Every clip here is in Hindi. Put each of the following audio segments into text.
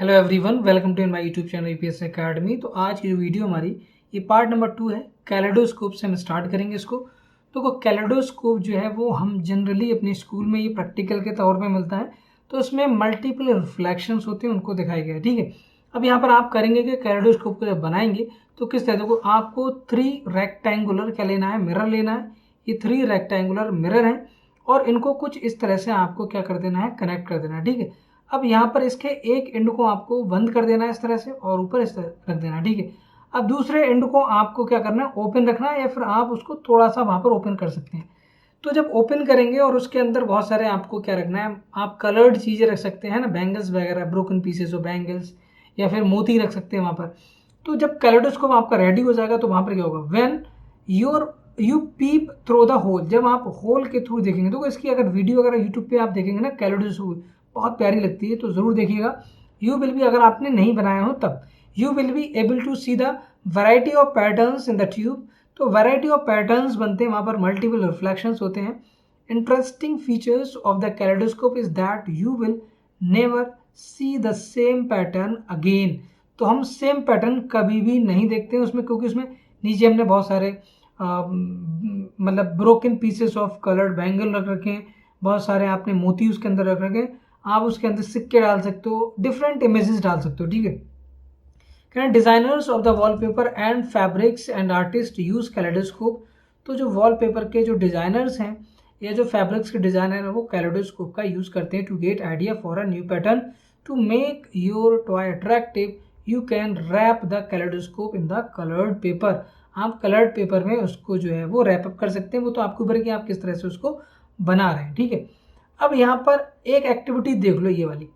Hello everyone, welcome to my YouTube channel UPSC academy. तो आज की जो वीडियो हमारी ये पार्ट नंबर 2 है। कैलेडोस्कोप से हम स्टार्ट करेंगे इसको। तो कैलेडोस्कोप जो है वो हम जनरली अपने स्कूल में ये प्रैक्टिकल के तौर पे मिलता है। तो इसमें मल्टीपल रिफ्लेक्शंस होते हैं, उनको दिखाया गया है। ठीक है, अब यहाँ पर आप करेंगे कि कैलेडोस्कोप को जब बनाएंगे तो किस तरह को आपको 3 रेक्टेंगुलर क्या लेना है, मिरर लेना है। ये 3 रेक्टेंगुलर मिरर हैं और इनको कुछ इस तरह से आपको क्या कर देना है, कनेक्ट कर देना है। ठीक है, अब यहाँ पर इसके एक एंड को आपको बंद कर देना है इस तरह से और ऊपर इस तरह रख देना है। ठीक है, अब दूसरे एंड को आपको क्या करना है, ओपन रखना है, या फिर आप उसको थोड़ा सा वहाँ पर ओपन कर सकते हैं। तो जब ओपन करेंगे और उसके अंदर बहुत सारे आपको क्या रखना है, आप कलर्ड चीज़ें रख सकते हैं ना, बैंगल्स वगैरह, ब्रोकन पीसेस ऑफ बैंगल्स, या फिर मोती रख सकते हैं वहाँ पर। तो जब कैलेडोस्कोप आपका रेडी हो जाएगा तो वहाँ पर क्या होगा, when you peep through the hole, जब आप होल के थ्रू देखेंगे। तो इसकी अगर वीडियो अगर यूट्यूब पे आप देखेंगे ना, कैलेडोस्कोप बहुत प्यारी लगती है, तो ज़रूर देखिएगा। यू विल बी, अगर आपने नहीं बनाया हो तब, you will be able to see the variety of patterns in the tube. तो वैरायटी ऑफ पैटर्न्स बनते हैं वहाँ पर, मल्टीपल रिफ्लेक्शंस होते हैं। Interesting features of the kaleidoscope is that you will never see the same pattern again. तो हम सेम पैटर्न कभी भी नहीं देखते हैं उसमें, क्योंकि उसमें नीचे हमने बहुत सारे मतलब broken pieces of coloured bangle रख रखे हैं, बहुत सारे आपने मोती उसके अंदर रख रखे हैं। आप उसके अंदर सिक्के डाल सकते हो, डिफरेंट इमेजेस डाल सकते हो। ठीक है, can designers of the wallpaper and fabrics and artist use kaleidoscope. तो जो वॉलपेपर के जो डिजाइनर्स हैं या जो फैब्रिक्स के डिजाइनर हैं वो कैलेडोस्कोप का यूज करते हैं to get idea for a new pattern. To make your toy attractive you can wrap the kaleidoscope in the coloured paper. आप कलर्ड पेपर में उसको जो है वो रैप अप कर सकते हैं। वो तो आपके ऊपर है कि आप किस तरह से उसको बना रहे हैं। ठीक है, अब यहाँ पर एक एक्टिविटी देख लो, ये वाली।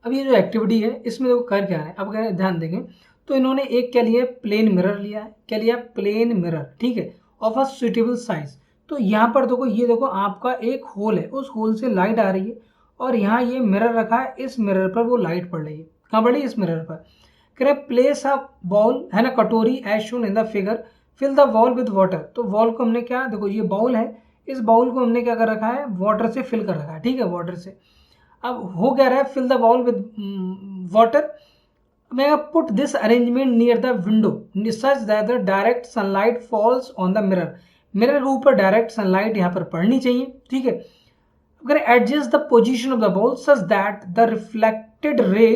अब ये जो एक्टिविटी है इसमें देखो कर क्या है, अब अगर ध्यान देंगे तो इन्होंने एक क्या लिया है, प्लेन मिरर लिया है। क्या लिया, प्लेन मिरर। ठीक है, ऑफ अ सुटेबल साइज। तो यहाँ पर देखो, ये देखो आपका एक होल है, उस होल से लाइट आ रही है और यहाँ ये मिरर रखा है, इस मिरर पर वो लाइट पड़ रही है। कहाँ पड़ी, इस मिरर पर। कह रहे प्लेस अ बाउल, है ना, कटोरी as shown in the figure, fill the wall with water. तो वॉल को हमने क्या, देखो ये बाउल है, इस बाउल को हमने क्या कर रखा है, वाटर से फिल कर रखा है। ठीक है, वाटर से। अब हो क्या रहा है, fill the bowl with water. मैं put this arrangement near the window such that the direct sunlight falls on the mirror. Mirror के ऊपर डायरेक्ट सनलाइट यहाँ पर पड़नी चाहिए। ठीक है, अगर adjust the position of the bowl such that the reflected ray,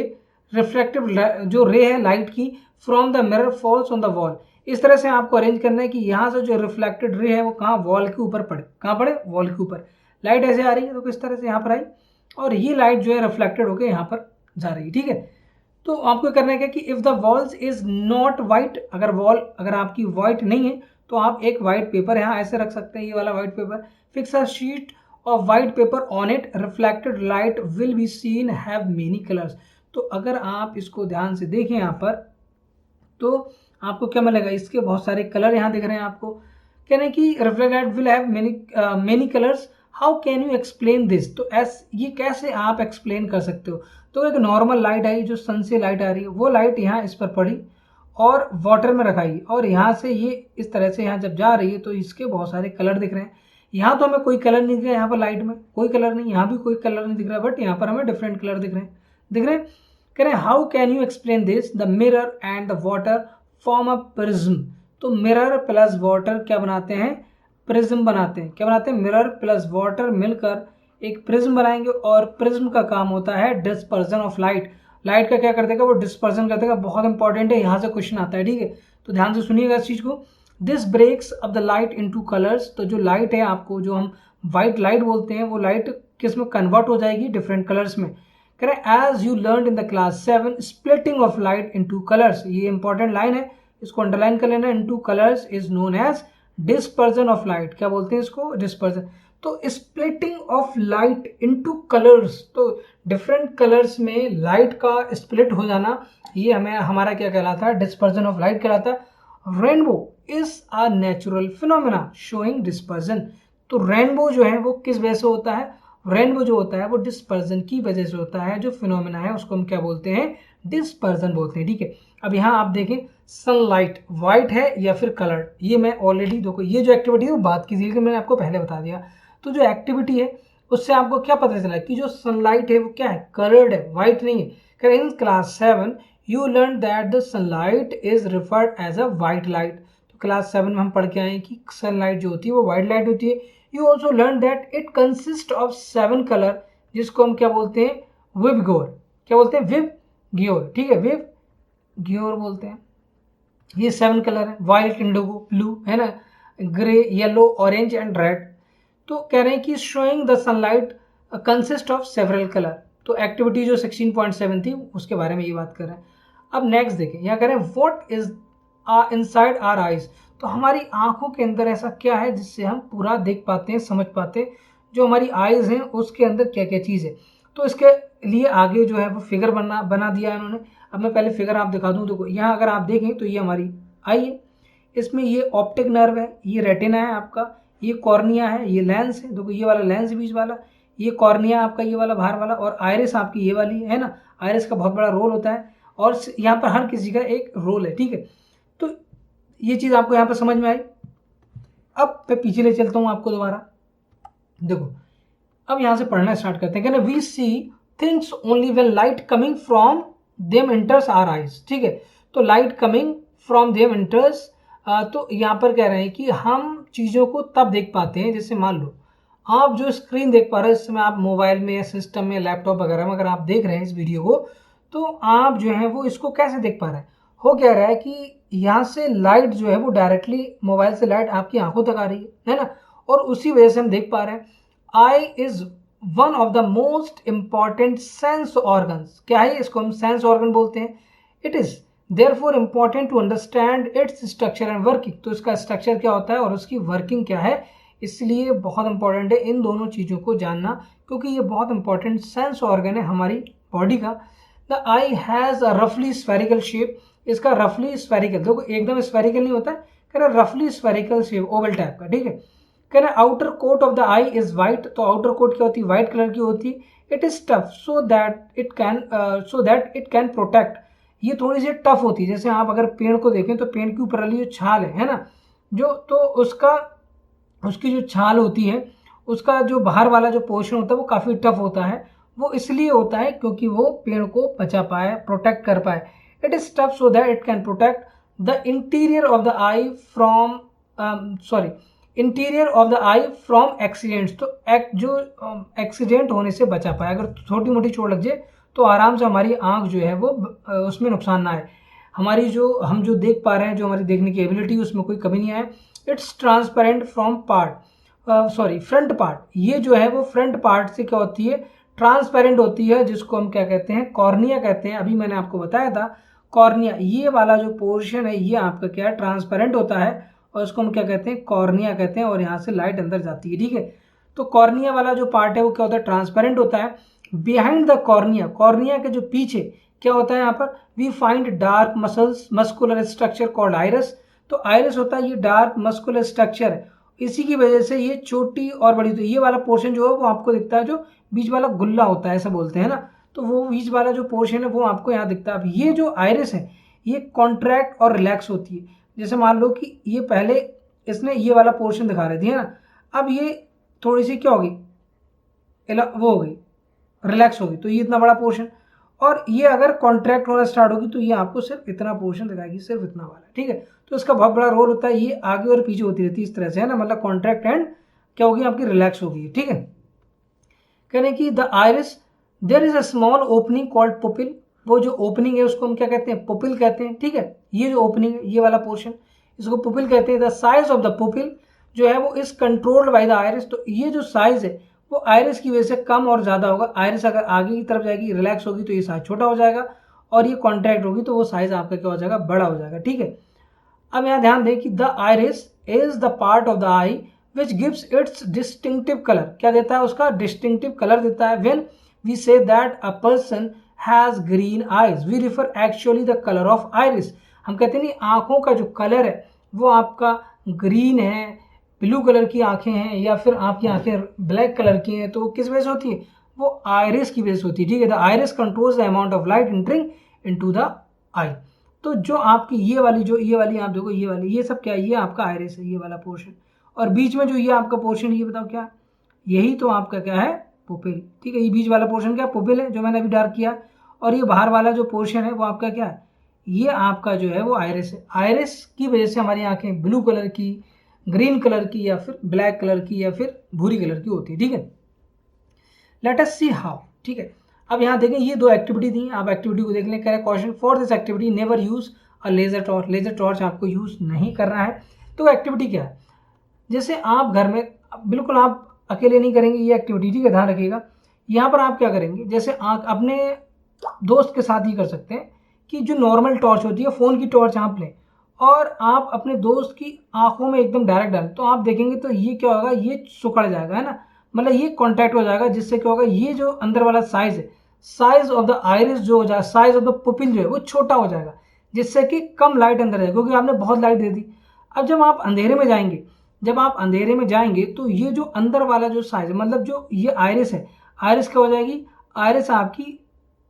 reflective जो रे है लाइट की, from the mirror falls on the wall. इस तरह से आपको अरेंज करना है कि यहाँ से जो रिफ्लेक्टेड रे है वो कहाँ, वॉल के ऊपर पड़े। कहाँ पड़े, वॉल के ऊपर। लाइट ऐसे आ रही है तो किस तरह से यहाँ पर आई, और ये लाइट जो है रिफ्लेक्टेड होकर यहाँ पर जा रही है। ठीक है, तो आपको करना है कि if the walls is not white, अगर वॉल अगर आपकी वाइट नहीं है तो आप एक वाइट पेपर यहाँ ऐसे रख सकते हैं, ये वाला white paper. Fix a sheet of white paper on it, reflected light will be seen have many colours. तो अगर आप इसको ध्यान से देखें यहाँ पर तो आपको क्या मिलेगा, इसके बहुत सारे कलर यहाँ दिख रहे हैं आपको। कहना है कि reflected light will have many colours, how can you explain this. तो ये कैसे आप एक्सप्लेन कर सकते हो। तो एक नॉर्मल लाइट आई, जो सन से लाइट आ रही है, वो लाइट यहाँ इस पर पड़ी और वाटर में रखाई, और यहाँ से ये इस तरह से यहाँ जब जा रही है तो इसके बहुत सारे कलर दिख रहे हैं। यहाँ तो हमें कोई कलर नहीं दिख रहा है, यहाँ पर लाइट में कोई कलर नहीं, यहाँ भी कोई कलर नहीं दिख रहा है, बट यहाँ पर हमें डिफरेंट कलर दिख रहे हैं। कह रहे हैं how can you explain this, the mirror and the water form a prism. तो मिरर प्लस वाटर क्या बनाते हैं, प्रिज्म बनाते हैं। क्या बनाते हैं, मिरर प्लस वाटर मिलकर एक प्रिज्म बनाएंगे, और प्रिज्म का काम होता है डिस्पर्जन ऑफ लाइट। लाइट का क्या कर देगा, वो डिस्पर्जन कर देगा। बहुत इंपॉर्टेंट है, यहाँ से क्वेश्चन आता है। ठीक है, तो ध्यान से सुनिएगा इस चीज को। This breaks up the light into colours. तो जो लाइट है आपको, जो हम व्हाइट लाइट बोलते हैं, वो लाइट किस में कन्वर्ट हो जाएगी, डिफरेंट कलर्स में। करें as you learn in the class 7, splitting of light into colours. ये इंपॉर्टेंट लाइन है, इसको अंडरलाइन कर लेना। Into colours is known as dispersion of light. क्या बोलते हैं इसको, डिस्पर्जन। तो splitting of light into colours, तो डिफरेंट कलर्स में लाइट का स्प्लिट हो जाना, ये हमें हमारा क्या कहलाता है, डिस्पर्जन ऑफ लाइट कहलाता है। Rainbow is a natural phenomena showing dispersion. तो रेनबो जो है वो किस वजह से होता है, रेनबो जो होता है वो डिस्पर्जन की वजह से होता है। जो फिनोमेना है उसको हम क्या बोलते हैं, डिस्पर्जन बोलते हैं। ठीक है, अब यहाँ आप देखें सनलाइट वाइट है या फिर कलर, ये मैं ऑलरेडी देखो, ये जो एक्टिविटी है वो बात की थी, लेकिन मैंने आपको पहले बता दिया। तो जो एक्टिविटी है उससे आपको क्या पता चला कि जो सनलाइट है वो क्या है, कलर्ड है, व्हाइट नहीं है। In class 7 you learn that the sunlight is referred as a white light. तो क्लास 7 में हम पढ़ के आए कि सनलाइट जो होती है वो व्हाइट लाइट होती है। You also learn that it consist of 7 colour, जिसको हम क्या बोलते हैं, विबग्योर। क्या बोलते हैं, विबग्योर, ठीक है, विबग्योर बोलते हैं। ये 7 कलर है, वाइट, इंडिगो, ब्लू, है ना, grey, yellow, orange and red. तो कह रहे हैं कि showing the sunlight consist of several colour. तो एक्टिविटी जो 16.7 थी उसके बारे में ये बात कर रहे हैं। अब नेक्स्ट देखें, यहाँ कह रहे हैं what is inside our eyes. तो हमारी आंखों के अंदर ऐसा क्या है जिससे हम पूरा देख पाते हैं, समझ पाते हैं, जो हमारी आइज हैं उसके अंदर क्या क्या चीज़ है। तो इसके लिए आगे जो है वो फिगर बना दिया है उन्होंने। अब मैं पहले फिगर आप दिखा दूँ। देखो यहाँ अगर आप देखें तो ये हमारी आई है, इसमें ये ऑप्टिक नर्व है, ये रेटिना है आपका, ये कॉर्निया है, ये लेंस है, देखो ये वाला लेंस बीच वाला, ये कॉर्निया आपका ये वाला बाहर वाला, और आयरिस आपकी ये वाली है ना। आयरिस का बहुत बड़ा रोल होता है और यहाँ पर हर किसी का एक रोल है, ठीक है। तो ये चीज़ आपको यहाँ पर समझ में आई। अब मैं पीछे ले चलता हूँ आपको दोबारा। देखो अब यहाँ से पढ़ना स्टार्ट करते हैं। कहना we see things only when light coming from them enters our eyes, ठीक है। तो light coming from them enters, तो यहाँ पर कह रहे हैं कि हम चीज़ों को तब देख पाते हैं, जैसे मान लो आप जो स्क्रीन देख पा रहे हैं इस समय, आप मोबाइल में या सिस्टम में, लैपटॉप वगैरह में अगर आप देख रहे हैं इस वीडियो को, तो आप जो है वो इसको कैसे देख पा रहे हैं। हो क्या रहा है कि यहाँ से लाइट जो है वो डायरेक्टली मोबाइल से लाइट आपकी आंखों तक आ रही है ना, और उसी वजह से हम देख पा रहे हैं। Eye is one of the most important sense organs. क्या है, इसको हम सेंस ऑर्गन बोलते हैं। It is therefore important to understand its structure and working. तो इसका स्ट्रक्चर क्या होता है और उसकी वर्किंग क्या है, इसलिए बहुत इंपॉर्टेंट है इन दोनों चीज़ों को जानना, क्योंकि ये बहुत इंपॉर्टेंट सेंस ऑर्गन है हमारी बॉडी का। द आई हैज़ अ रफली स्फेरिकल शेप। इसका रफली स्फेरिकल, देखो एकदम स्फेरिकल नहीं होता है, कह रहा रफली स्फेरिकल शेप, ओवल टाइप का, ठीक है। कह रहे outer coat of the eye is white. तो आउटर कोट क्या होती है, व्हाइट कलर की होती है। It is tough so that it can protect. ये थोड़ी सी टफ होती है। जैसे आप अगर पेड़ को देखें तो पेड़ के ऊपर वाली जो छाल है ना, जो तो उसकी जो छाल होती है, उसका जो बाहर वाला जो पोर्शन होता है वो काफ़ी टफ होता है। वो इसलिए होता है क्योंकि वो पेड़ को बचा पाए, प्रोटेक्ट कर पाए। It is tough so that it can protect the interior of the I from interior of the I from accidents. तो जो एक्सीडेंट होने से बचा पाए। अगर छोटी मोटी चोट लग जाए तो आराम से हमारी आंख जो है वो उसमें नुकसान ना आए। हमारी हम जो देख पा रहे हैं, जो हमारी देखने की एबिलिटी, उसमें कोई कमी नहीं आए। It's transparent from front part. ये जो है वो फ्रंट पार्ट से क्या होती है, ट्रांसपेरेंट होती है, जिसको हम क्या कहते हैं, कॉर्निया कहते हैं। अभी मैंने आपको बताया था कॉर्निया, ये वाला जो पोर्शन है ये आपका क्या है, ट्रांसपेरेंट होता है, और इसको हम क्या कहते हैं, कॉर्निया कहते हैं, और यहाँ से लाइट अंदर जाती है, ठीक है। तो कॉर्निया वाला जो पार्ट है वो क्या होता है, ट्रांसपेरेंट होता है। बिहाइंड द कॉर्निया, कॉर्निया के जो पीछे क्या होता है, यहाँ पर we find dark muscular structure called iris. तो आइरस होता है ये डार्क मस्कुलर स्ट्रक्चर है, इसी की वजह से ये छोटी और बड़ी। तो ये वाला पोर्शन जो है वो आपको दिखता है, जो बीच वाला गुल्ला होता है ऐसा बोलते हैं ना, तो वो बीच वाला जो पोर्शन है वो आपको यहाँ दिखता है। अब ये जो आइरिस है ये कॉन्ट्रैक्ट और रिलैक्स होती है। जैसे मान लो कि ये पहले इसने ये वाला पोर्शन दिखा रही थी, है ना, अब ये थोड़ी सी क्या होगी, वो हो गई, रिलैक्स होगी। तो ये इतना बड़ा पोर्शन, और ये अगर कॉन्ट्रैक्ट होना स्टार्ट होगी तो ये आपको सिर्फ इतना पोर्शन दिखाएगी, सिर्फ इतना वाला, ठीक है। तो इसका बहुत बड़ा रोल होता है, ये आगे और पीछे होती रहती है इस तरह से, है ना, मतलब कॉन्ट्रैक्ट एंड क्या होगी आपकी, रिलैक्स होगी, ठीक है। कहने की the iris there is a small opening called pupil. वो जो ओपनिंग है उसको हम क्या कहते हैं, पुपिल कहते हैं, ठीक है। ये जो ओपनिंग है ये वाला पोर्शन, इसको पुपिल कहते हैं। The size of the pupil जो है वो is controlled by the iris. तो ये जो साइज है वो आइरिस की वजह से कम और ज़्यादा होगा। आइरिस अगर आगे की तरफ जाएगी, रिलैक्स होगी, तो ये साइज छोटा हो जाएगा, और ये कॉन्ट्रैक्ट होगी तो वो साइज आपका क्या हो जाएगा, बड़ा हो जाएगा, ठीक है। अब यहाँ ध्यान दें कि the iris is the part of the eye which gives its distinctive colour. क्या देता है, उसका डिस्टिंक्टिव कलर देता है। When we say that a person has green eyes we refer actually the colour of iris. हम कहते हैं नहीं, आंखों का जो कलर है वो आपका ग्रीन है, ब्लू कलर की आंखें हैं, या फिर आपकी आंखें ब्लैक कलर की हैं, तो किस वजह से होती है, वो आइरिस की वजह से होती है, ठीक है। The iris controls the amount of light entering into the eye. तो जो आपकी ये वाली आप देखो, ये वाली, ये सब क्या है, ये आपका आइरिस है, ये वाला पोर्शन। और बीच में जो ये आपका पोर्शन, ये बताओ क्या, यही तो आपका क्या है, पुपिल। ठीक है, ये बीच वाला पोर्शन क्या पुपिल है, जो मैंने अभी डार्क किया, और ये बाहर वाला जो पोर्शन है वो आपका क्या है, ये आपका जो है वो आयरिस है। आयरिस की वजह से हमारी आंखें ब्लू कलर की, ग्रीन कलर की, या फिर ब्लैक कलर की, या फिर भूरी कलर की होती है। ठीक है, लेट अस सी हाउ। ठीक है, अब यहाँ देखें, ये दो एक्टिविटी दी, आप एक्टिविटी को देख लें। कह रहे question for this activity never use a laser torch. Laser torch आपको यूज नहीं करना है। तो एक्टिविटी क्या है, जैसे आप घर में, बिल्कुल आप अकेले नहीं करेंगे ये एक्टिविटी, ठीक है, ध्यान रखिएगा। यहाँ पर आप क्या करेंगे, जैसे आप अपने दोस्त के साथ ही कर सकते हैं कि जो नॉर्मल टॉर्च होती है, फ़ोन की टॉर्च आप लें और आप अपने दोस्त की आंखों में एकदम डायरेक्ट डालें, तो आप देखेंगे तो ये क्या होगा, ये सिकुड़ जाएगा, है ना, मतलब ये कॉन्टैक्ट हो जाएगा, जिससे क्या होगा, ये जो अंदर वाला साइज है, साइज ऑफ द आइरिस जो हो जाएगा, साइज ऑफ द पुपिल जो है वो छोटा हो जाएगा, जिससे कि कम लाइट अंदर जाएगी, क्योंकि आपने बहुत लाइट दे दी। अब जब आप अंधेरे में जाएंगे, जब आप अंधेरे में जाएंगे तो ये जो अंदर वाला जो साइज, मतलब जो ये आइरिस है, आइरिस क्या हो जाएगी, आइरिस आपकी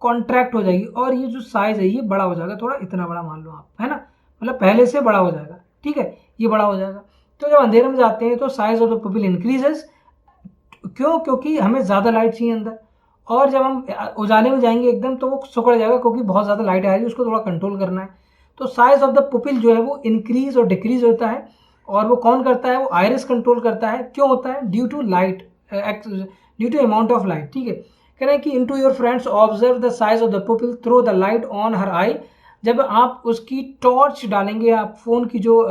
कॉन्ट्रैक्ट हो जाएगी, और ये जो साइज है ये बड़ा हो जाएगा, थोड़ा इतना बड़ा मान लो आप, है ना, मतलब पहले से बड़ा हो जाएगा। ठीक है, ये बड़ा हो जाएगा। तो जब अंधेरे में जाते हैं तो size of the pupil increases, क्यों, क्योंकि हमें ज़्यादा लाइट चाहिए अंदर। और जब हम उजाले में जाएंगे एकदम, तो वो सिकुड़ जाएगा, क्योंकि बहुत ज़्यादा लाइट आ रही है, उसको थोड़ा कंट्रोल करना है। तो साइज ऑफ द पुपिल जो है वो इंक्रीज और डिक्रीज होता है, और वो कौन करता है, वो आयरिस कंट्रोल करता है। क्यों होता है, due to light, due to amount of light. ठीक है, कह रहे हैं कि into your friends observe the size of the pupil throw the light on her eye. जब आप उसकी टॉर्च डालेंगे, आप फोन की जो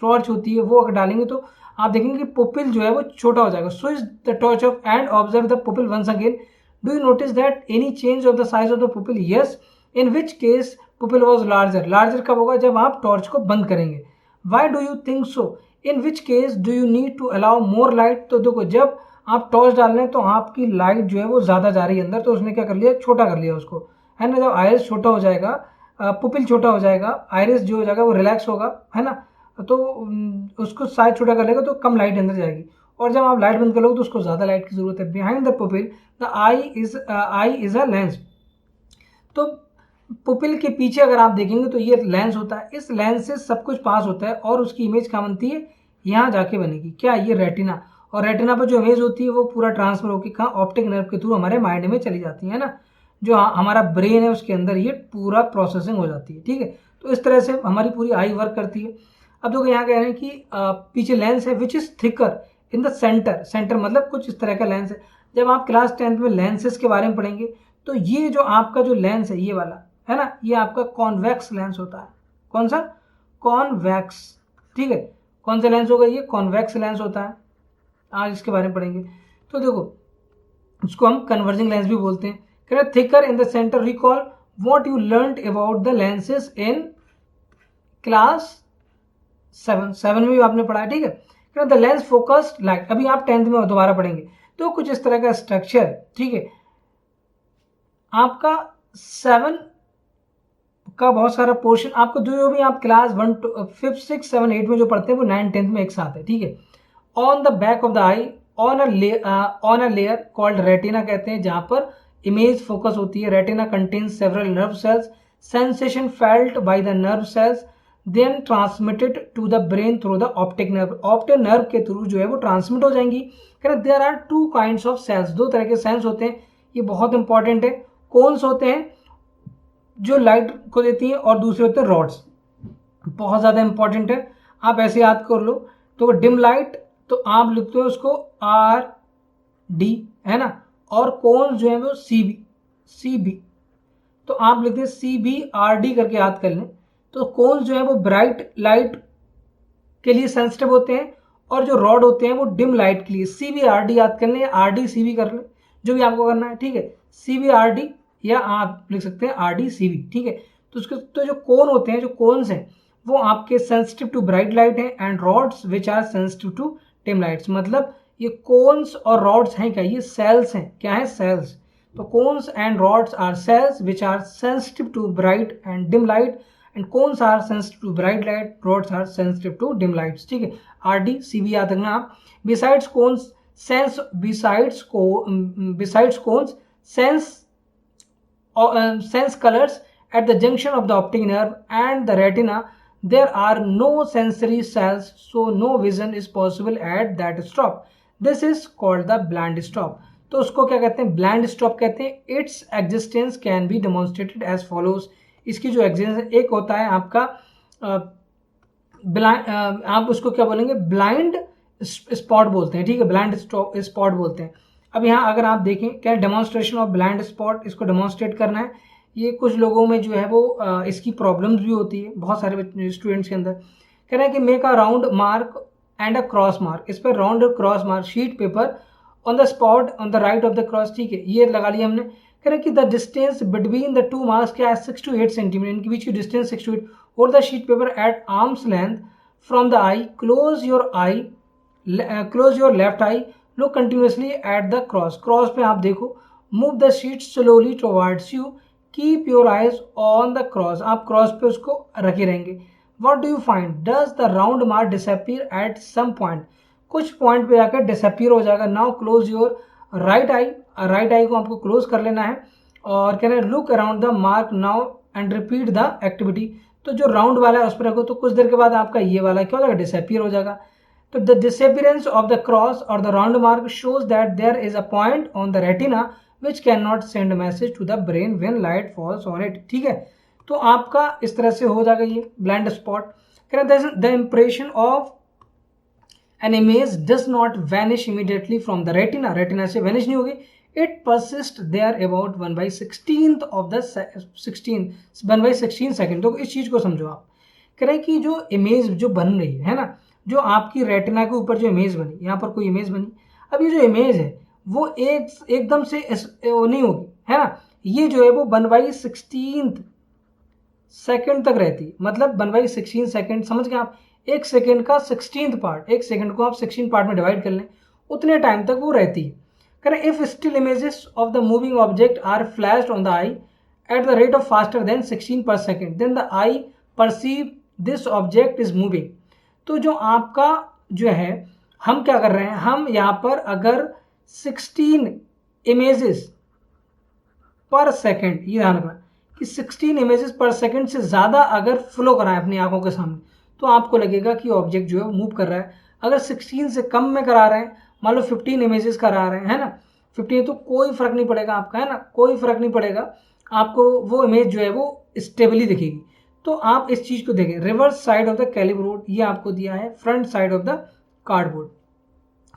टॉर्च होती है वो अगर डालेंगे, तो आप देखेंगे कि पुपिल जो है वो छोटा हो जाएगा। Switch the torch off and observe the pupil once again. Do you notice that any change of the size of the pupil? Yes, in which case pupil was larger. Larger कब होगा, जब आप टॉर्च को बंद करेंगे। Why do you think so? In which case do you need to allow more light? तो देखो, जब आप टॉर्च डाल रहे हैं तो आपकी लाइट जो है वो ज़्यादा जा रही है अंदर, तो उसने क्या कर लिया, छोटा कर लिया उसको, है ना। जब आयरिस छोटा हो जाएगा, पुपिल छोटा हो जाएगा, आयरिस जो हो जाएगा वो रिलैक्स होगा, है ना, तो उसको साइज छोटा कर लेगा, तो कम लाइट अंदर जाएगी। और जब आप लाइट बंद करोगे तो उसको ज़्यादा लाइट की ज़रूरत है। Behind the pupil the eye is a lens. तो पुपिल के पीछे अगर आप देखेंगे तो ये लेंस होता है, इस लेंस से सब कुछ पास होता है, और उसकी इमेज कहाँ बनती है, यहाँ जाके बनेगी, क्या, ये रेटिना। और रेटिना पर जो इमेज होती है वो पूरा ट्रांसफर होकर कहाँ, ऑप्टिक नर्व के थ्रू हमारे माइंड में चली जाती है ना, जो हमारा ब्रेन है उसके अंदर ये पूरा प्रोसेसिंग हो जाती है। ठीक है, तो इस तरह से हमारी पूरी आई वर्क करती है। अब देखो यहाँ कह रहे हैं कि पीछे लेंस है which is thicker in the centre. Centre मतलब कुछ इस तरह का लेंस है। जब आप क्लास 10th में लेंसेज के बारे में पढ़ेंगे, तो ये जो आपका जो लेंस है, ये वाला है ना, ये आपका कॉन्वेक्स लेंस होता है। कौन सा, कॉन्वेक्स। ठीक है, कौन सा लेंस होगा, ये कॉन्वेक्स लेंस होता है। आज इसके बारे में पढ़ेंगे। तो देखो, उसको हम कन्वर्जिंग लेंस भी बोलते हैं। Thicker in the centre. Recall what you learned about the lenses in class 7 में भी आपने पढ़ा है। ठीक है, द लेंस फोकस्ड लाइट, अभी आप 10th में दोबारा पढ़ेंगे। तो कुछ इस तरह का स्ट्रक्चर है। ठीक है, आपका 7 का बहुत सारा पोर्शन, आपको जो भी आप क्लास 1 5 6 7 8 में जो पढ़ते हैं वो 9 10th में एक साथ है। ठीक है, on the back of the eye on a layer called retina कहते हैं, जहां पर इमेज फोकस होती है। Retina contains several nerve cells, sensation felt by the nerve cells then transmitted to the brain through the optic nerve. Optic nerve के थ्रू जो है वो ट्रांसमिट हो जाएंगी। There are 2 kinds of cells, 2 तरह के सेल्स होते हैं, ये बहुत इंपॉर्टेंट है। कोन्स होते हैं जो लाइट को देती हैं, और दूसरे होते हैं रॉड्स, बहुत ज़्यादा इंपॉर्टेंट है, आप ऐसे याद कर लो। तो डिम लाइट, तो आप लिखते हो उसको RD, है ना, और कोन्स जो है वो CB, तो आप लिखते हैं CBRD करके याद कर लें। तो कोन्स जो है वो ब्राइट लाइट के लिए सेंसिटिव होते हैं, और जो रॉड होते हैं वो डिम लाइट के लिए। CBRD याद कर लें, RD-CB कर लें, जो भी आपको करना है। ठीक है, CBRD या आप लिख सकते हैं RD-CB। ठीक है, तो उसके तो जो कोन होते हैं, जो कोन्स हैं, वो आपके सेंसिटिव टू ब्राइट लाइट हैं, and rods which are sensitive to dim lights. मतलब ये कोन्स और रॉड्स हैं क्या, ये सेल्स हैं, क्या है, सेल्स। तो cones and rods are cells which are sensitive to bright and dim light, and cones are sensitive to bright light, rods are sensitive to dim lights. ठीक है, RD-CB याद रखना आप। Besides cones sense, besides cones sense colors at the junction of the optic nerve and the retina. There are no sensory cells, so no vision is possible at that stop. This is called the blind stop. तो उसको क्या कहते हैं, ब्लाइंड स्टॉप कहते हैं। Its existence can be demonstrated as follows. इसकी जो एग्जिस्टेंस, एक होता है आपका ब्लाइंड, आप उसको क्या बोलेंगे, ब्लाइंड स्पॉट बोलते हैं, ठीक है, ब्लाइंड स्पॉट बोलते हैं। अब यहाँ अगर आप देखें क्या डेमोन्स्ट्रेशन ऑफ ब्लाइंड स्पॉट, इसको डेमोन्स्ट्रेट करना है। ये कुछ लोगों में जो है वो इसकी प्रॉब्लम्स भी होती है, बहुत सारे स्टूडेंट्स के अंदर। कह रहे हैं कि make a round mark and a cross mark. इस पर राउंड और cross mark sheet paper on the spot on the right of the cross, ठीक है, ये लगा लिया हमने। कह रहे हैं कि the distance between the two marks क्या है, 6 to 8 सेंटीमीटर, इनके बीच की डिस्टेंस 6 to 8। और the sheet paper at arm's length from the eye, close your left eye, look continuously at the cross. Cross पे आप देखो, move the sheet slowly towards you, keep your eyes on the cross, आप क्रॉस पे उसको रखे रहेंगे। What do you find, does the round mark disappear at some point, कुछ पॉइंट पे जाकर डिसअपीयर हो जाएगा। Now close your right eye, right आई को आपको क्लोज कर लेना है। और कह रहे हैं look around the mark now and repeat the activity. तो जो राउंड वाला है उस पर रखो, तो कुछ देर के बाद आपका ये वाला क्या हो जाएगा, डिसअपीयर हो जाएगा। तो the disappearance of the cross or the round mark shows that there is a point on the retina which can not send message to the brain when light falls on it, ठीक है। तो आपका इस तरह से हो जाएगा ये ब्लाइंड स्पॉट। कह रहे हैं the impression of an image does not vanish immediately from the retina, retina से वैनिश नहीं होगी। It persist there about 1/16 of the 1/16 second. तो इस चीज को समझो आप। कह रहे हैं कि जो इमेज जो बन रही है ना, जो आपकी रेटिना के ऊपर जो इमेज बनी, यहाँ पर कोई इमेज बनी, अब ये जो इमेज है वो एकदम से वो नहीं होगी, है ना। ये जो है वो 1/16 सेकेंड तक रहती है, मतलब 1/16 सेकेंड, समझ गए आप। एक सेकेंड का 16th पार्ट, एक सेकेंड को आप 16 पार्ट में डिवाइड कर लें, उतने टाइम तक वो रहती है। करें if still images of the moving object are flashed on the eye at the rate of faster than 16 per second, then the eye perceive this object is moving. तो जो आपका जो है, हम क्या कर रहे हैं, हम यहाँ पर अगर 16 इमेजेस पर सेकेंड, ये ध्यान रखना कि 16 इमेजेस पर सेकेंड से ज़्यादा अगर फ्लो कराएं अपनी आंखों के सामने, तो आपको लगेगा कि ऑब्जेक्ट जो है वो मूव कर रहा है। अगर 16 से कम में करा रहे हैं, मान लो 15 इमेजेस करा रहे हैं, है ना, 15, तो कोई फर्क नहीं पड़ेगा आपका, है ना, कोई फर्क नहीं पड़ेगा आपको, वो इमेज जो है वो स्टेबली दिखेगी। तो आप इस चीज़ को देखें, रिवर्स साइड ऑफ द कैलिब्रोड ये आपको दिया है, front side of the cardboard,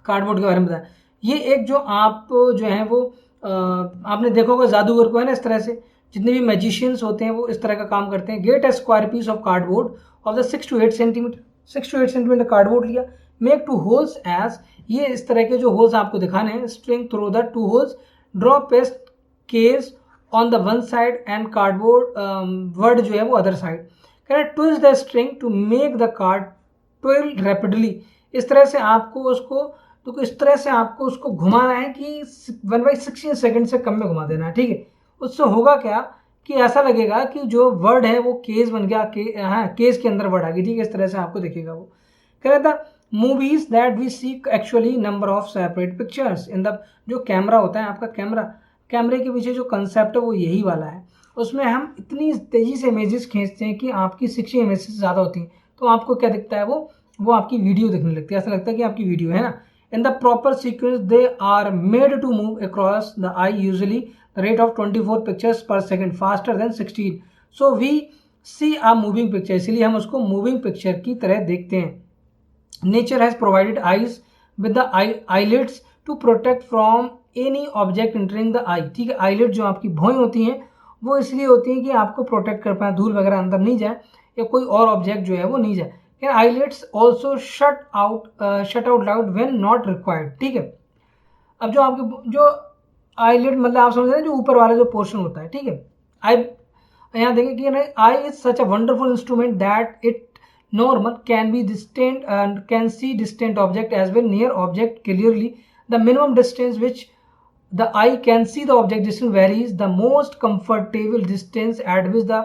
cardboard के बारे में बताया। ये एक जो आप जो है वो आपने देखा होगा जादूगर को, है ना, इस तरह से जितने भी मैजिशियंस होते हैं वो इस तरह का काम करते हैं। Get a square piece of cardboard of the 6 to 8 centimetre, 6 to 8 centimetre cardboard लिया, मेक 2 होल्स एज, ये इस तरह के जो होल्स आपको दिखाने हैं, string through the 2 holes, draw paste case on the one side and cardboard word जो है वो अदर साइड। कह रहे twist the string to make the card twirl rapidly. इस तरह से आपको उसको, तो इस तरह से आपको उसको घुमाना है कि 1/16 सेकेंड से कम में घुमा देना है, ठीक है। उससे होगा क्या कि ऐसा लगेगा कि जो वर्ड है वो केस बन गया, हाँ केस के अंदर वर्ड आ गई, ठीक है, इस तरह से आपको दिखेगा वो। कह रहा था movies that we see actually number of separate pictures in the, जो कैमरा होता है आपका, कैमरे के पीछे जो कंसेप्ट है वो यही वाला है। उसमें हम इतनी तेजी से इमेजेस खींचते हैं कि आपकी 60 इमेजेस से ज़्यादा होती हैं, तो आपको क्या दिखता है, वो आपकी वीडियो दिखने लगती है, ऐसा लगता है कि आपकी वीडियो है ना। In the proper sequence, they are made to move across the eye, usually the rate of 24 pictures per second, faster than 16. So we see a moving picture, इसलिए हम उसको moving picture की तरह देखते हैं। Nature has provided eyes with the eyelids to protect from any object entering the eye, ठीक है। eyelid जो आपकी भौएं होती हैं वो इसलिए होती हैं कि आपको प्रोटेक्ट कर पाए, धूल वगैरह अंदर नहीं जाए या कोई और ऑब्जेक्ट जो है वो नहीं जाए। eyelids also shut out loud when not required, ठीक है। अब जो आपके जो eyelid मतलब आप समझ रहे हैं जो ऊपर वाला जो पोर्शन होता है, ठीक है। आई यहाँ देखें कि eye is such a wonderful instrument that it normal can be distant and can see distant object as well near object clearly. The minimum distance which the eye can see the object distance varies. The most comfortable distance at which the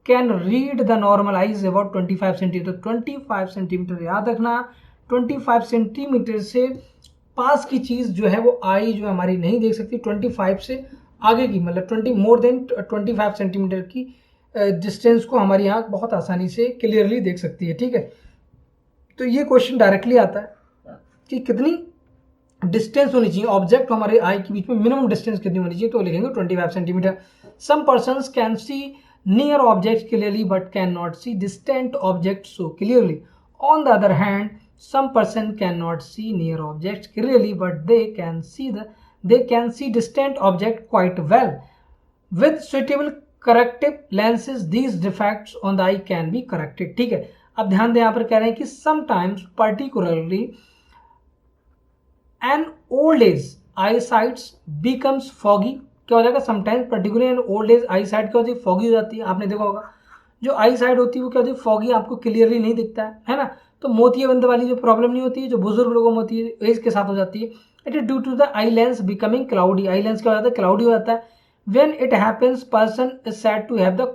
can read the normal eye is about 25 centimetre. 25 centimetre याद रखना, 25 सेंटीमीटर से पास की चीज़ जो है वो आई जो हमारी नहीं देख सकती, 25 से आगे की मतलब 20 मोर देन 25 सेंटीमीटर की डिस्टेंस को हमारी आँख बहुत आसानी से क्लियरली देख सकती है, ठीक है। तो ये क्वेश्चन डायरेक्टली आता है कि कितनी डिस्टेंस होनी चाहिए ऑब्जेक्ट हमारे आई के बीच में, मिनिमम डिस्टेंस कितनी होनी चाहिए, तो लिखेंगे 25 centimetre. Some persons can see near object clearly but can not see distant object so clearly. On the other hand some person cannot see near objects clearly but they can see distant object quite well. With suitable corrective lenses these defects on the eye can be corrected। ठीक है, अब ध्यान दें, यहाँ पर कह रहे हैं कि sometimes particularly an old age eyesight becomes foggy। क्या हो जाएगा, sometimes particularly an old age eye sight क्या होती है, फॉगी हो जाती है। आपने देखा होगा जो आई साइट होती है वो क्या होती है, फॉगी, आपको क्लियरली नहीं दिखता है ना। तो मोतियाबिंद वाली जो प्रॉब्लम नहीं होती है, जो बुजुर्ग लोगों में होती है, एज के साथ हो जाती है। It is due to the eye lens becoming cloudy. Eye lens क्या हो जाता है, क्लाउडी हो जाता है। When it happens person is said to have the,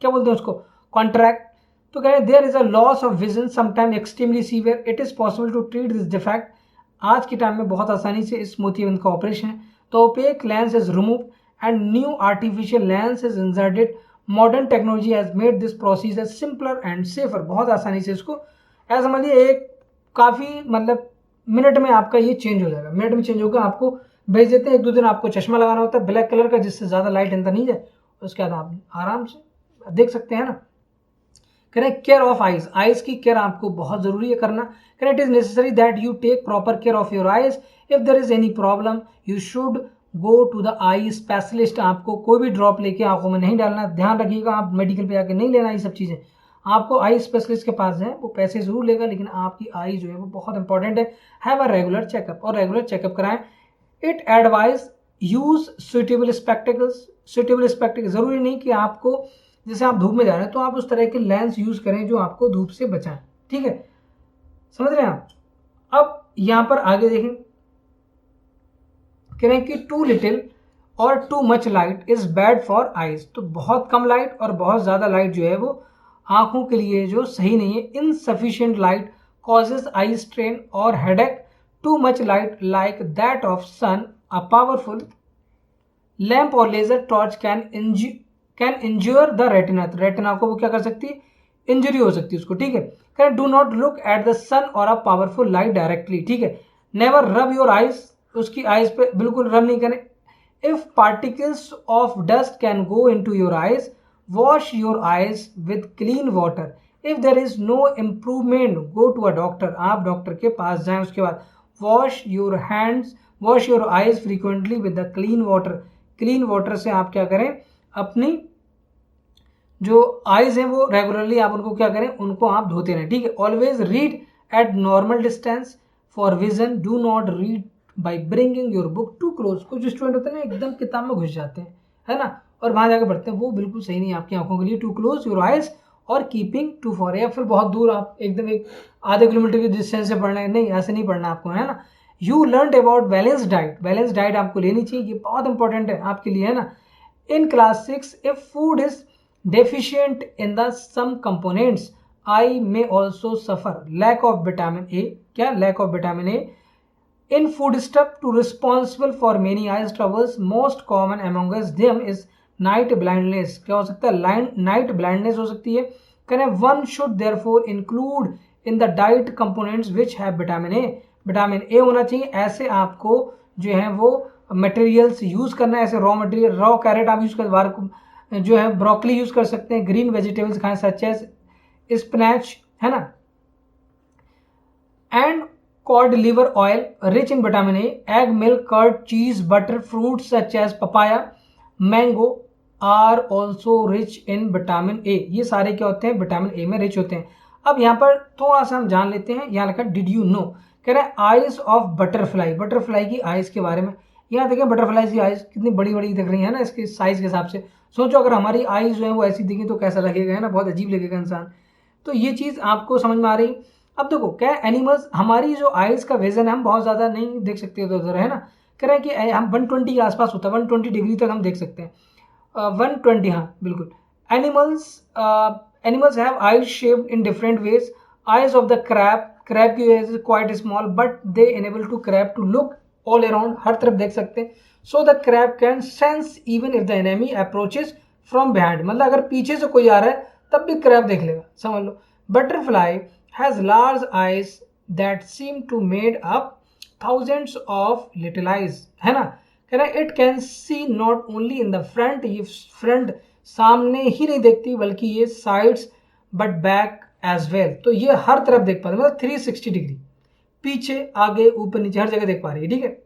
क्या बोलते हैं उसको, कॉन्ट्रैक्ट। तो कह रहे हैं there is a loss of vision sometime extremely severe. It is possible to treat this defect. आज के टाइम में बहुत आसानी से इस मोतियाबिंद का ऑपरेशन है। तो opaque lens is remove and new artificial lens is inserted. Modern technology has made this procedure simpler and safer. बहुत आसानी से इसको ऐसा समझ लिए, एक काफ़ी मतलब मिनट में आपका ये चेंज हो जाएगा, मिनट में चेंज होगा। आपको भेज देते हैं, 1-2 दिन आपको चश्मा लगाना होता है ब्लैक कलर का, जिससे ज़्यादा लाइट अंदर नहीं जाए, उसके बाद आप आराम से देख सकते हैं ना। करें केयर ऑफ आइज, आइज की केयर आपको बहुत ज़रूरी है करना। करें it is necessary that you take proper care of your eyes. If there is any problem you should go to the eye specialist. आपको कोई भी ड्रॉप लेके आंखों में नहीं डालना, ध्यान रखिएगा, आप मेडिकल पे जाके नहीं लेना ये सब चीज़ें। आपको आई स्पेशलिस्ट के पास है, वो पैसे जरूर लेगा, लेकिन आपकी आई जो है वो बहुत इंपॉर्टेंट है। हैव अ रेगुलर चेकअप, और रेगुलर चेकअप कराएं। It advise use suitable spectacles. Suitable spectacled जरूरी नहीं कि आपको, जैसे आप धूप में जा रहे हैं तो आप उस तरह के लेंस यूज करें जो आपको धूप से बचाएं। ठीक है, समझ रहे हैं आप। अब यहां पर आगे देखें, कह रहे हैं कि टू लिटिल और to much light is bad for eyes. तो बहुत कम लाइट और बहुत ज्यादा लाइट जो है वो आंखों के लिए जो सही नहीं है। Insufficient light causes eye strain or headache. Too much light like that of sun, a powerful lamp or laser torch can injure the retina. Retina को वो क्या कर सकती है, इंजरी हो सकती है उसको। ठीक है, can do not look at the sun or a powerful light directly. ठीक है, नेवर रब योर आइज, उसकी आइज पे बिल्कुल रब नहीं करें। If particles of dust can go into your eyes, wash your eyes with clean water. If there is no improvement go to a doctor, आप डॉक्टर के पास जाएं। उसके बाद wash your hands, wash your eyes frequently with the clean water. Clean water से आप क्या करें, अपनी जो आइज हैं वो रेगुलरली आप उनको क्या करें, उनको आप धोते रहें। ठीक है, always read at normal distance for vision. Do not read by bringing your book to close. कुछ स्टूडेंट होते हैं ना एकदम किताब में घुस जाते हैं, है ना, और वहां जाकर पढ़ते हैं, वो बिल्कुल सही नहीं है आपकी आंखों के लिए। टू क्लोज योर आइज और कीपिंग टू फॉर, या फिर बहुत दूर आप एकदम एक आधे किलोमीटर की डिस्टेंस से पढ़ना है, नहीं ऐसे नहीं पढ़ना आपको, है ना। You learn about balance diet, balance diet आपको लेनी चाहिए, ये बहुत इंपॉर्टेंट है आपके लिए, है ना। In class 6 if food is deficient in the some components eye may also suffer lack of vitamin A। क्या, lack of vitamin A in foodstuff to responsible for many eye troubles। most common among them is night blindness। क्या हो सकता है, night blindness हो सकती है। करें one should therefore include in the diet components which have vitamin A। Vitamin A होना चाहिए। ऐसे आपको जो है वो मटेरियल्स यूज करना है, ऐसे रॉ मटेरियल, रॉ कैरेट आप यूज कर, जो है ब्रोकली यूज कर सकते हैं। ग्रीन वेजिटेबल्स खाएं सच एज स्पिनच, है ना। And cod liver oil rich in vitamin A. Egg, milk, curd, cheese, butter, fruit such as papaya, mango are also rich in vitamin A. ये सारे क्या होते हैं, विटामिन ए में रिच होते हैं। अब यहाँ पर थोड़ा सा हम जान लेते हैं, यहाँ लिखा डिड यू नो, कह रहे हैं आइज ऑफ बटरफ्लाई, बटरफ्लाई की आइज के बारे में। यहाँ देखें बटरफ्लाई की आइज कितनी बड़ी बड़ी दिख रही है ना, इसके साइज के हिसाब से। सोचो अगर हमारी आइज जो है वो ऐसी दिखी तो कैसा लगेगा, है ना, बहुत अजीब लगेगा इंसान। तो ये चीज़ आपको समझ में आ रही। अब देखो क्या एनिमल्स, हमारी जो आइज का विजन है हम बहुत ज़्यादा नहीं देख सकते इधर उधर, है ना। कह रहे हैं कि हम 120 के आसपास होता है, 120 डिग्री तक हम देख सकते हैं, 120, हाँ बिल्कुल। Animals have eyes shaped in different ways. Eyes of the crab, crab की वजह से quite small but they enable to crab to look all around, हर तरफ देख सकते हैं। So the crab can sense even if the enemy approaches from behind, मतलब अगर पीछे से कोई आ रहा है तब भी क्रैब देख लेगा, समझ लो। Butterfly has large eyes that seem to made up thousands of little eyes, है ना, कह रहा है it can see not only in the front, ये फ्रंट सामने ही नहीं देखती बल्कि ये sides but back as well, तो ये हर तरफ देख पा रही है, मतलब 360 डिग्री, पीछे आगे ऊपर नीचे हर जगह देख पा रही है, ठीक है।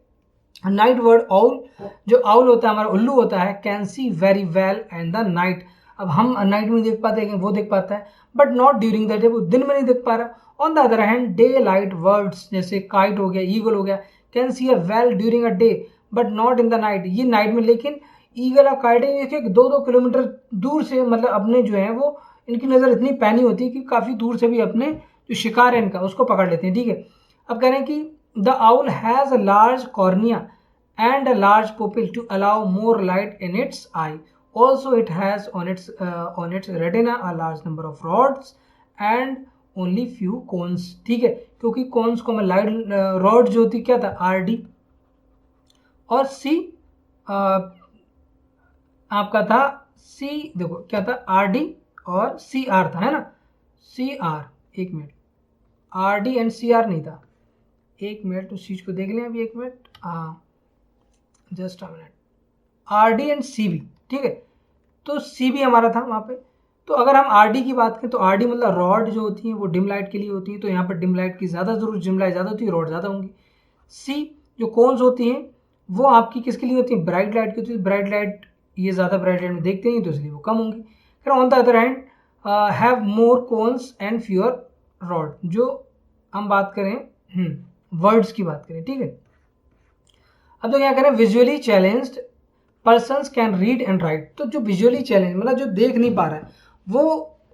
नाइट वर्ड आउल, जो आउल होता है हमारा उल्लू होता है, can see very well and the night, अब हम नाइट में देख पाते हैं, वो देख पाता है, but not during the day, वो दिन में नहीं देख पा रहा। On the other hand day light words जैसे काइट हो गया, ईगल हो गया, can see a well during a day but not in the night, ये नाइट में, लेकिन ईगल और काइट एक 2-2 किलोमीटर दूर से, मतलब अपने जो है वो इनकी नज़र इतनी पैनी होती है कि काफ़ी दूर से भी अपने जो शिकार है इनका उसको पकड़ लेते हैं, ठीक है। अब कह रहे हैं कि the owl has a large cornea and a large pupil to allow more light in its eye. Also, it has on its retina a large number of rods and only few cones. ठीक है, क्योंकि cones को मैं लाइट रॉड जो होती क्या था RD और C आपका था C, देखो क्या था RD और CR था, है ना, CR, एक मिनट, RD एंड CR नहीं था, एक मिनट तो चीज को देख लें अभी, एक मिनट, हाँ just a minute, RD and CB, ठीक है, तो CB हमारा था वहाँ पे। तो अगर हम RD की बात करें तो RD मतलब रॉड जो होती है वो डिम लाइट के लिए होती है, तो यहाँ पर डिम लाइट की ज़्यादा जरूरत, डिम लाइट ज़्यादा होती है, रॉड ज़्यादा होंगी। C जो कोन्स होती हैं वो आपकी किसके लिए होती है, ब्राइट लाइट की होती है, ब्राइट लाइट ये ज़्यादा ब्राइट लाइट में देखते हैं तो इसलिए वो कम होंगी। फिर on the other hand have more cones and fewer rod, जो हम बात करें वर्ड्स की बात करें, ठीक है। अब तो क्या करें, visually challenged persons can read and right, तो जो विजुअली चैलेंज मतलब जो देख नहीं पा रहा है वो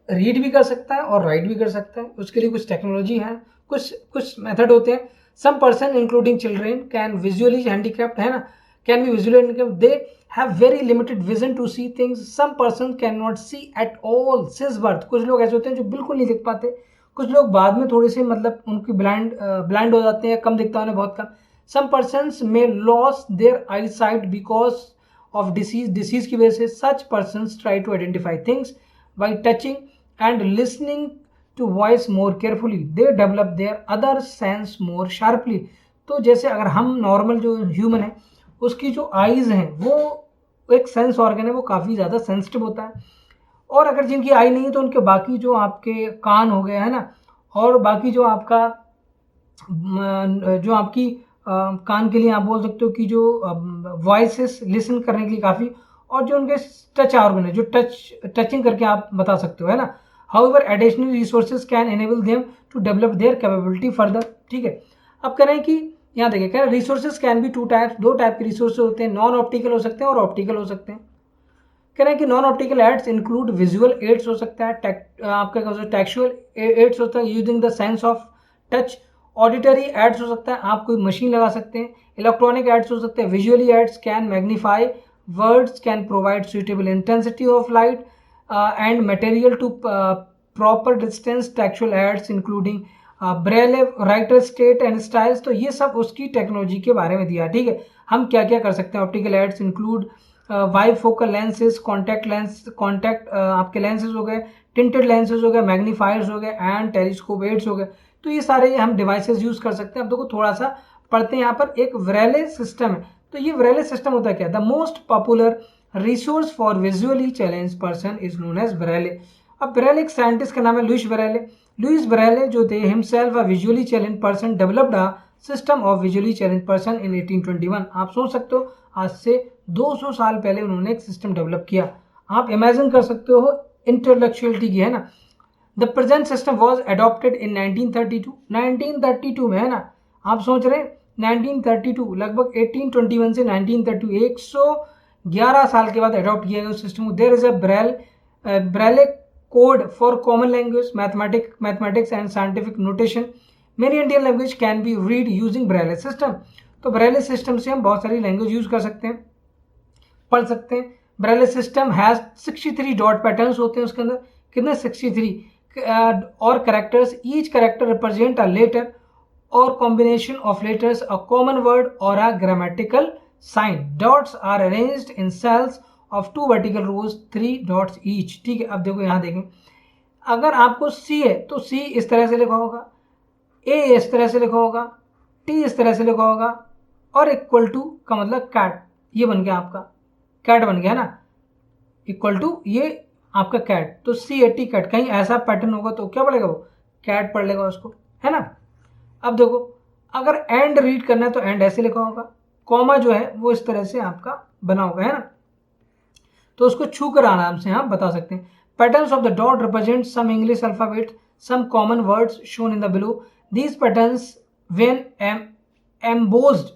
रीड भी कर सकता है और राइट भी कर सकता है, उसके लिए कुछ टेक्नोलॉजी है, कुछ मेथड होते हैं। Some person including children can visually handicapped, है ना, can be visually handicapped, they have very limited vision to see things, some person can not see at all since birth, कुछ लोग ऐसे होते हैं जो बिल्कुल नहीं देख पाते, कुछ लोग बाद में थोड़े से मतलब उनकी ब्लाइंड हो जाते हैं, कम दिखता है उन्हें, बहुत कम। सम पर्सन्स में loss their eye sight because of disease की वजह से, such persons try to identify things by touching and listening to voice more carefully, they develop their other sense more sharply, तो जैसे अगर हम नॉर्मल जो ह्यूमन है उसकी जो आईज हैं वो एक सेंस ऑर्गन है, वो काफ़ी ज़्यादा सेंसिटिव होता है, और अगर जिनकी आई नहीं है तो उनके बाकी जो आपके कान हो गए, है ना, और बाकी जो आपका जो आपकी कान के लिए आप बोल सकते हो कि जो वॉइसेस लिसन करने के लिए काफ़ी, और जो उनके टच ऑर्गन है जो टचिंग करके आप बता सकते हो, है ना। However additional resources can enable them to develop their capability further, ठीक है। अब कह रहे हैं कि यहाँ देखिए, कह रहे हैं resources can be two types, दो टाइप के रिसोर्सेज होते हैं, नॉन ऑप्टिकल हो सकते हैं और ऑप्टिकल हो सकते हैं। कह रहे हैं कि non optical aids include visual aids हो सकता है, आपका क्या टेक्सुअल एड्स होता है using the sense of touch, auditory aids हो सकता है, आप कोई मशीन लगा सकते हैं, इलेक्ट्रॉनिक एड्स हो सकते हैं, visually aids can magnify words, can provide suitable intensity of light and material to proper distance, textual aids including Braille writer state and styles, तो ये सब उसकी टेक्नोलॉजी के बारे में दिया, ठीक है। हम क्या क्या कर सकते हैं, optical aids include bifocal lenses, contact आपके लेंसेज हो गए, टिंटेड लेंसेज हो गए, मैग्नीफायर्स हो गए एंड टेलीस्कोप एड्स हो गए, तो ये सारे हम डिवाइसेस यूज कर सकते हैं। अब देखो थोड़ा सा पढ़ते हैं, यहाँ पर एक व्रेले सिस्टम है, तो ये व्रेले सिस्टम होता है क्या, the most popular resource for visually challenge person is known as Braille. अब व्रेले एक साइंटिस्ट का नाम है लुइस व्रेले। लुइस व्रेले जो थे himself a visually challenge person developed a system of visually challenge person in 1821। आप सोच सकते हो आज से 200 साल पहले उन्होंने एक सिस्टम डेवलप किया, आप इमेजिन कर सकते हो इंटेलेक्चुअलिटी की, है ना। The present system was adopted in 1932, 1932 में, है ना, आप सोच रहे हैं 1932, लगभग 1821 से 1932, 111 साल के बाद अडॉप्ट किया गया उस सिस्टम को। There is a Braille code for common language, mathematics and scientific notation, many Indian language can be read using Braille system, तो ब्रेले सिस्टम से हम बहुत सारी लैंग्वेज यूज कर सकते हैं, पढ़ सकते हैं। Braille system has 63 dot patterns होते हैं उसके अंदर, कितने 63 or characters, each character represent a letter or combination of letters, a common word or a grammatical sign. Dots are arranged in cells of 2 vertical rows, 3 dots each, ठीक है। अब देखो यहाँ देखें, अगर आपको सी है तो सी इस तरह से लिखा होगा, ए इस तरह से लिखा होगा, टी इस तरह से लिखा होगा, और इक्वल टू का मतलब कैट, ये बन गया आपका कैट बन गया ना, इक्वल टू ये आपका कैट, तो CAT कैट, कहीं ऐसा पैटर्न होगा तो क्या पड़ेगा, वो कैट पढ़ लेगा उसको, है ना। अब देखो अगर एंड रीड करना है तो एंड ऐसे लिखा होगा, कॉमा जो है वो इस तरह से आपका बना होगा, है ना, तो उसको छू कर आराम से हम बता सकते हैं। Patterns of the dot represent some English alphabet, some common words shown in the below. These patterns when embossed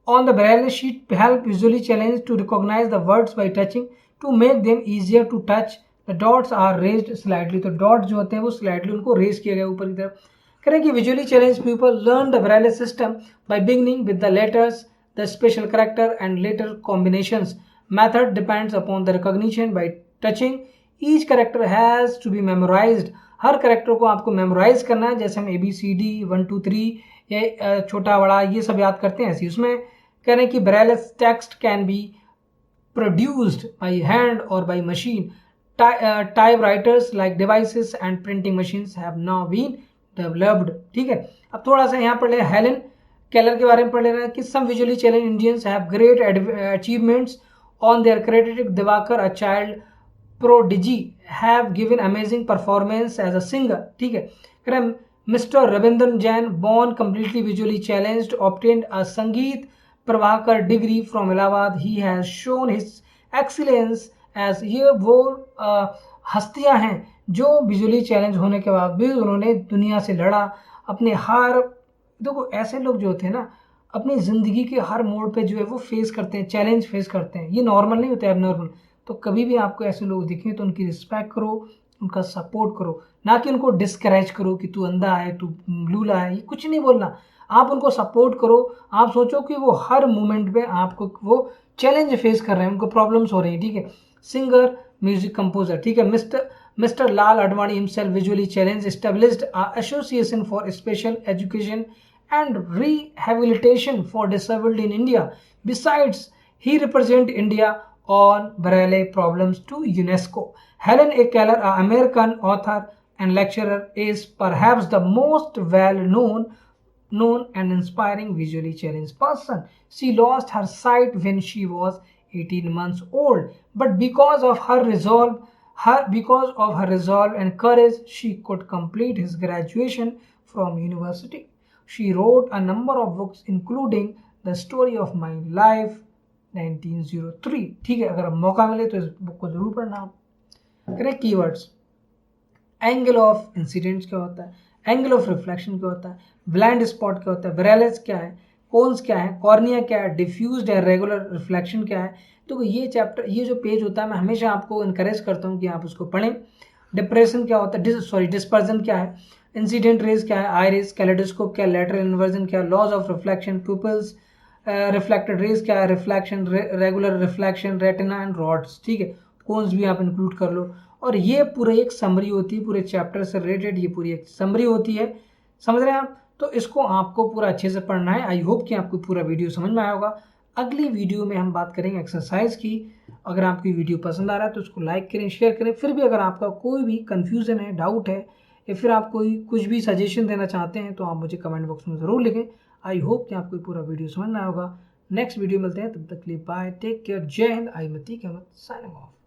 on the braille sheet help visually challenged to recognize the words by touching. To make them easier to touch, the dots are raised slightly. तो डॉट जो होते हैं वो स्लाइडली उनको रेज किया गया ऊपर की तरफ। करें कि visually challenged people learn the braille system by beginning with the letters, the special character and letter combinations. Method depends upon the recognition by touching. Each character has to be memorized. Her character को आपको मेमोराइज करना है, जैसे हम ABCD 1 2 3 या छोटा बड़ा ये सब याद करते हैं, ऐसे उसमें कह रहे हैं कि Braille text can be produced by hand or by machine. Typewriters like devices and printing machines have now been developed. ठीक है, अब थोड़ा सा यहाँ पढ़ ले, हेलन केलर के बारे में पढ़ ले रहे हैं कि some visually challenge Indians have great achievements on their credit. Diwakar a child prodigy have given amazing performance as a singer. ठीक है, Mr. Rabindran Jain, born completely visually challenged, obtained a Sangeet Prabhakar degree from Allahabad. He has shown his excellence as ये वो हस्तियां हैं जो विजुअली चैलेंज होने के बाद भी उन्होंने दुनिया से लड़ा, अपने हार, देखो ऐसे लोग जो होते हैं ना अपनी ज़िंदगी के हर मोड़ पे जो है वो फेस करते हैं, चैलेंज फेस करते हैं, ये नॉर्मल नहीं होता है, एबनॉर्मल. तो कभी भी आपको ऐसे लोग दिखें तो उनकी रिस्पेक्ट करो, उनका सपोर्ट करो, ना कि उनको डिस्करेज करो कि तू अंधा है, तू लूला है, ये कुछ नहीं बोलना. आप उनको सपोर्ट करो. आप सोचो कि वो हर मोमेंट पे आपको वो चैलेंज फेस कर रहे हैं, उनको प्रॉब्लम्स हो रही हैं. ठीक है, सिंगर, म्यूजिक कंपोजर. ठीक है, mister Lal Advani himself visually challenge established association for special education and rehabilitation for disabled in India. Besides he represent India on Braille problems to UNESCO. Helen A. Keller, an American author and lecturer, is perhaps the most well-known and inspiring visually challenged person. She lost her sight when she was 18 months old, but because of her resolve and courage, she could complete his graduation from university. She wrote a number of books, including The Story of My Life 1903. ठीक है, अगर मौका मिले तो इस बुक को जरूर पढ़ना. आप करें कीवर्ड्स. एंगल ऑफ इंसिडेंट्स क्या होता है, एंगल ऑफ रिफ्लेक्शन क्या होता है, ब्लाइंड स्पॉट क्या होता है, ब्रेलेस क्या है, कोन्स क्या है, कॉर्निया क्या है, डिफ्यूज्ड है, रेगुलर रिफ्लेक्शन क्या है. तो ये चैप्टर, ये जो पेज होता है मैं हमेशा आपको इनकरेज करता हूँ कि आप उसको पढ़ें. डिप्रेशन क्या होता है, डिस्पर्जन क्या है, इंसिडेंट रेज क्या है, आइरिस, कैलेडोस्कोप क्या, लैटरल इन्वर्जन क्या, laws of reflection, pupils, reflected rays क्या है, reflection, regular reflection, retina and rods. ठीक है, कोन्स भी आप इंक्लूड कर लो. और ये पूरा एक समरी होती है, पूरे चैप्टर से रिलेटेड ये पूरी एक समरी होती है. समझ रहे हैं आप, तो इसको आपको पूरा अच्छे से पढ़ना है. आई होप कि आपको पूरा वीडियो समझ में आया होगा. अगली वीडियो में हम बात करेंगे एक्सरसाइज की. अगर आपकी वीडियो पसंद आ रहा है तो उसको लाइक करें, शेयर करें. फिर भी अगर आपका कोई भी कन्फ्यूज़न है, डाउट है, या फिर आप कोई कुछ भी सजेशन देना चाहते हैं तो आप मुझे कमेंट बॉक्स में ज़रूर लिखें. आई होप कि आपको पूरा वीडियो समझ में आया होगा. नेक्स्ट वीडियो मिलते हैं, तब तक के लिए बाय, टेक केयर, जय हिंद. आई मतीक अहमद साइनिंग ऑफ.